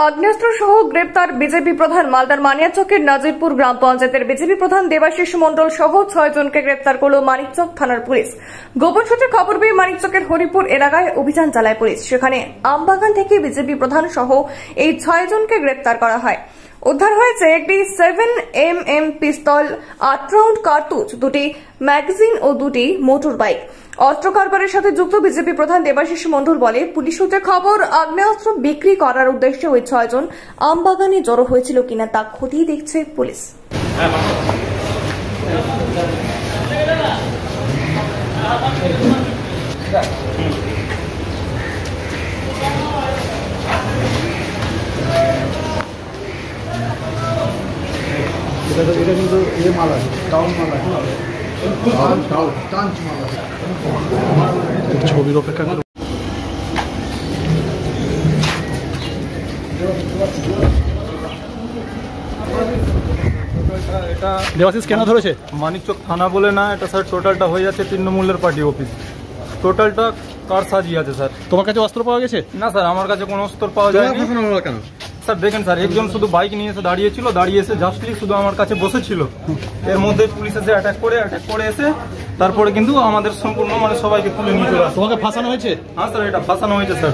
আগ্নেয়াস্ত্র সহ গ্রেপ্তার বিজেপি প্রধান মালদার মানিয়াচকের নাজিরপুর গ্রাম পঞ্চায়েতের বিজেপি প্রধান দেবাশিস মণ্ডল সহ 6 জনকে গ্রেপ্তার করল মানিকচক থানার পুলিশ। গোপন সূত্রে খবর পেয়ে মানিকচকের হরিপুর এলাকায় অভিযান চালায় পুলিশ। সেখানে আমবাগান থেকে বিজেপি প্রধান সহ এই 6 জনকে গ্রেপ্তার করা হয়। উদ্ধার হয়েছে একটি 7mm পিস্তল, 8 রাউন্ড কার্তুজ, 2টি ম্যাগাজিন ও 2টি মোটর বাইক। অস্ত্র কারবারের সাথে যুক্ত বিজেপি প্রধান দেবাশিস মণ্ডল বলে, পুলিশ সূত্রে খবর আগ্নেয়াস্ত্র বিক্রি করার উদ্দেশ্যে ওই 6 জন আমবাগানে জড়ো হয়েছিল কিনা তা খতিয়ে দেখছে পুলিশ। এটা কিন্তু এ মাল আছে, টাউন মাল আছে, টাঞ্চ মাল আছে। ছবির অপেক্ষা করো। এটা দেবাশিস কেন ধরেছে? মানিকচক থানা বলে না, এটা স্যার টোটালটা হয়ে যাচ্ছে তৃণমূলের পার্টি অফিস। টোটালটা কার সাজিয়ে আছে স্যার। তোমার কাছে অস্ত্র পাওয়া গেছে? না স্যার, আমার কাছে কোনো অস্ত্র পাওয়া যায়নি। কেন স্যার দেখেন স্যার, একজন শুধু বাইক নিয়ে এসে দাঁড়িয়েছিল, দাঁড়িয়ে এসে জাস্টলি শুধু আমার কাছে বসেছিল। এর মধ্যে পুলিশ এসে অ্যাটাক করে এসে তারপরে কিন্তু আমাদের সম্পূর্ণ সবাইকে তুলে নিয়ে চলে আসে। তোমাকে ফাঁসানো হয়েছে? হ্যাঁ স্যার, এটা ফাঁসানো হয়েছে স্যার।